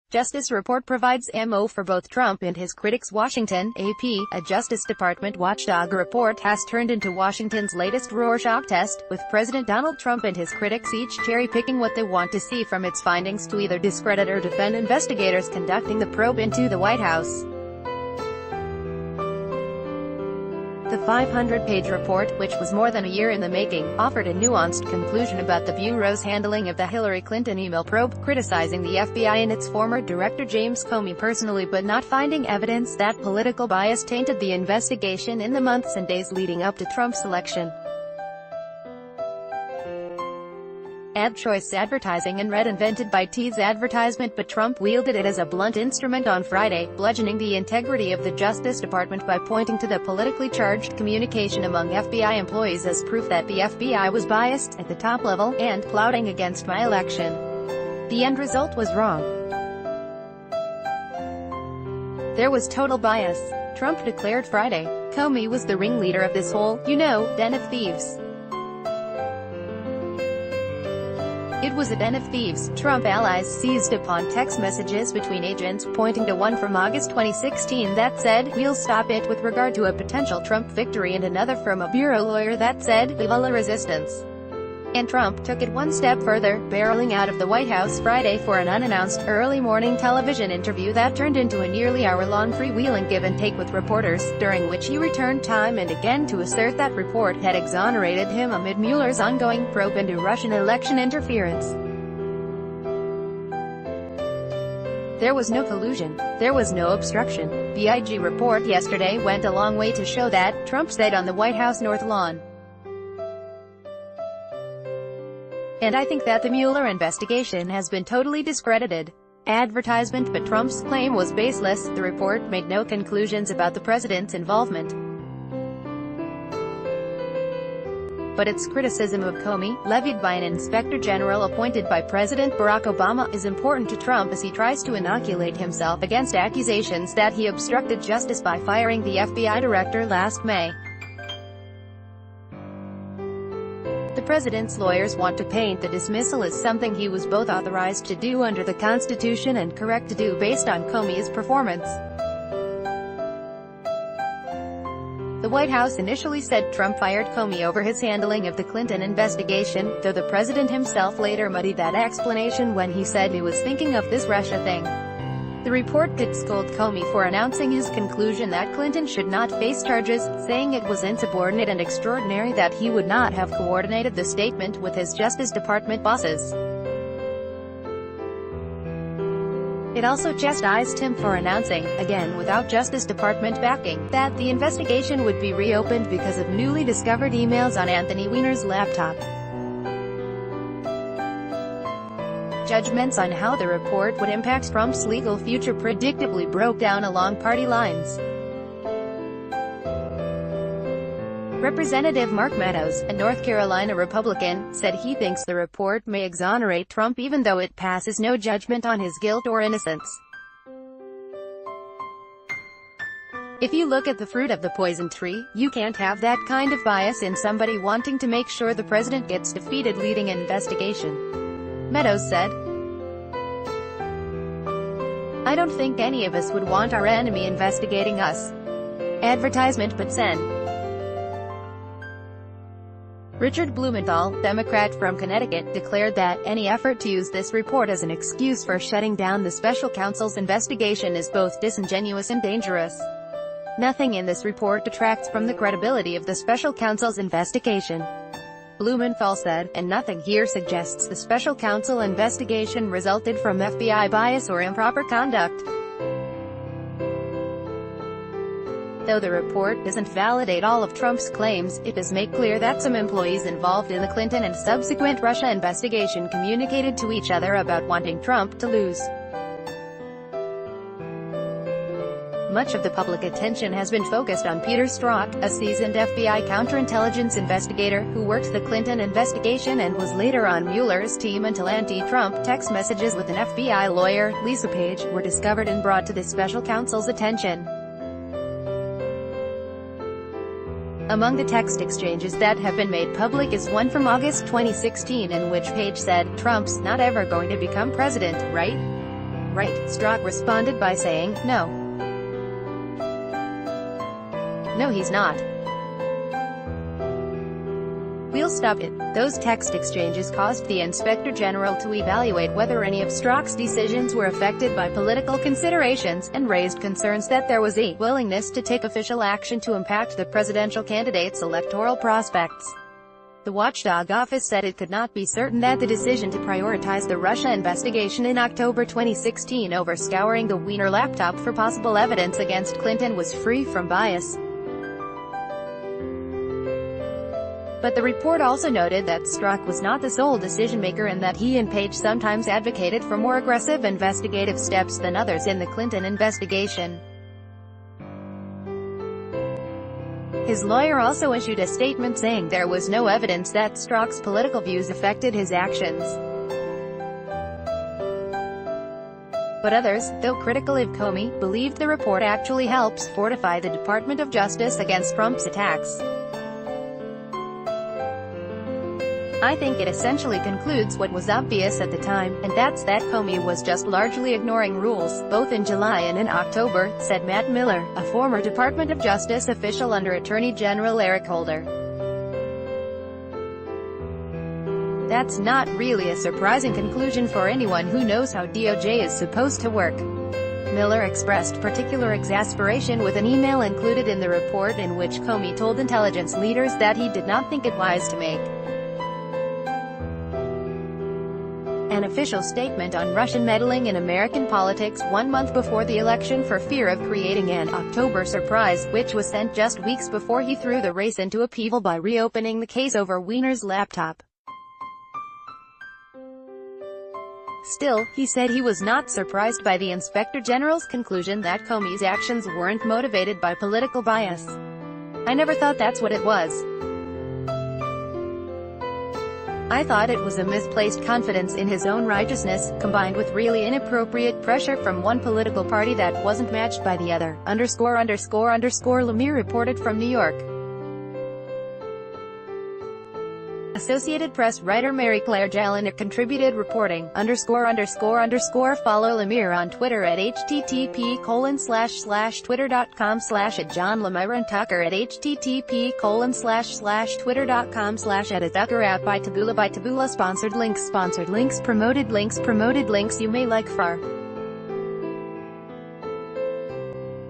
Justice report provides ammo for both Trump and his critics. Washington, AP, a Justice Department watchdog report has turned into Washington's latest Rorschach test, with President Donald Trump and his critics each cherry-picking what they want to see from its findings to either discredit or defend investigators conducting the probe into the White House. The 500-page report, which was more than a year in the making, offered a nuanced conclusion about the Bureau's handling of the Hillary Clinton email probe, criticizing the FBI and its former director James Comey personally but not finding evidence that political bias tainted the investigation in the months and days leading up to Trump's election. Ad choice advertising and read invented by T's advertisement, but Trump wielded it as a blunt instrument on Friday, bludgeoning the integrity of the Justice Department by pointing to the politically charged communication among FBI employees as proof that the FBI was biased, at the top level, and plotting against my election. The end result was wrong. There was total bias. Trump declared Friday. Comey was the ringleader of this whole, den of thieves. It was a den of thieves. Trump allies seized upon text messages between agents, pointing to one from August 2016 that said, "We'll stop it," with regard to a potential Trump victory, and another from a bureau lawyer that said, "Viva la resistance." And Trump took it one step further, barreling out of the White House Friday for an unannounced, early-morning television interview that turned into a nearly hour-long freewheeling give-and-take with reporters, during which he returned time and again to assert that report had exonerated him amid Mueller's ongoing probe into Russian election interference. There was no collusion. There was no obstruction. The IG report yesterday went a long way to show that, Trump said on the White House North Lawn. And I think that the Mueller investigation has been totally discredited. Advertisement, but Trump's claim was baseless. The report made no conclusions about the president's involvement. But its criticism of Comey, levied by an inspector general appointed by President Barack Obama, is important to Trump as he tries to inoculate himself against accusations that he obstructed justice by firing the FBI director last May. The president's lawyers want to paint the dismissal as something he was both authorized to do under the Constitution and correct to do based on Comey's performance. The White House initially said Trump fired Comey over his handling of the Clinton investigation, though the president himself later muddied that explanation when he said he was thinking of this Russia thing. The report did scold Comey for announcing his conclusion that Clinton should not face charges, saying it was insubordinate and extraordinary that he would not have coordinated the statement with his Justice Department bosses. It also chastised him for announcing, again without Justice Department backing, that the investigation would be reopened because of newly discovered emails on Anthony Weiner's laptop. Judgments on how the report would impact Trump's legal future predictably broke down along party lines. Representative Mark Meadows, a North Carolina Republican, said he thinks the report may exonerate Trump even though it passes no judgment on his guilt or innocence. If you look at the fruit of the poison tree, you can't have that kind of bias in somebody wanting to make sure the president gets defeated leading an investigation. Meadows said, "I don't think any of us would want our enemy investigating us." Advertisement, but send. Richard Blumenthal, Democrat from Connecticut, declared that any effort to use this report as an excuse for shutting down the special counsel's investigation is both disingenuous and dangerous. Nothing in this report detracts from the credibility of the special counsel's investigation, Blumenthal said, and nothing here suggests the special counsel investigation resulted from FBI bias or improper conduct. Though the report doesn't validate all of Trump's claims, it does make clear that some employees involved in the Clinton and subsequent Russia investigation communicated to each other about wanting Trump to lose. Much of the public attention has been focused on Peter Strzok, a seasoned FBI counterintelligence investigator, who worked the Clinton investigation and was later on Mueller's team until anti-Trump text messages with an FBI lawyer, Lisa Page, were discovered and brought to the special counsel's attention. Among the text exchanges that have been made public is one from August 2016 in which Page said, "Trump's not ever going to become president, right? right, Strzok responded by saying, "No. No, he's not. We'll stop it." Those text exchanges caused the Inspector General to evaluate whether any of Strzok's decisions were affected by political considerations, and raised concerns that there was a willingness to take official action to impact the presidential candidate's electoral prospects. The watchdog office said it could not be certain that the decision to prioritize the Russia investigation in October 2016 over scouring the Weiner laptop for possible evidence against Clinton was free from bias. But the report also noted that Strzok was not the sole decision-maker and that he and Page sometimes advocated for more aggressive investigative steps than others in the Clinton investigation. His lawyer also issued a statement saying there was no evidence that Strzok's political views affected his actions. But others, though critical of Comey, believed the report actually helps fortify the Department of Justice against Trump's attacks. "I think it essentially concludes what was obvious at the time, and that's that Comey was just largely ignoring rules, both in July and in October," said Matt Miller, a former Department of Justice official under Attorney General Eric Holder. "That's not really a surprising conclusion for anyone who knows how DOJ is supposed to work." Miller expressed particular exasperation with an email included in the report in which Comey told intelligence leaders that he did not think it wise to make an official statement on Russian meddling in American politics 1 month before the election for fear of creating an October surprise, which was sent just weeks before he threw the race into upheaval by reopening the case over Weiner's laptop. Still, he said he was not surprised by the Inspector General's conclusion that Comey's actions weren't motivated by political bias. "I never thought that's what it was. I thought it was a misplaced confidence in his own righteousness, combined with really inappropriate pressure from one political party that wasn't matched by the other." Lemire reported from New York. Associated Press writer Mary Claire Jelinek contributed reporting. Follow Lemire on Twitter at http://twitter.com/@John Lemire and Tucker at http://twitter.com/@Tucker by Taboola. Sponsored links, promoted links you may like far.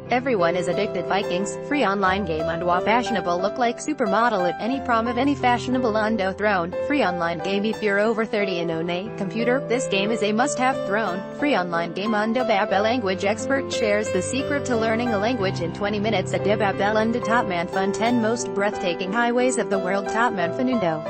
Everyone is addicted. Vikings, free online game. Unwa fashionable look like supermodel at any prom of any fashionable undo throne. Free online game if you're over 30 and own a computer. This game is a must-have. Throne. Free online game. Undabab language expert shares the secret to learning a language in 20 minutes. Adabab Unda Top Man Fun 10 most breathtaking highways of the world. Top Man Fanundo.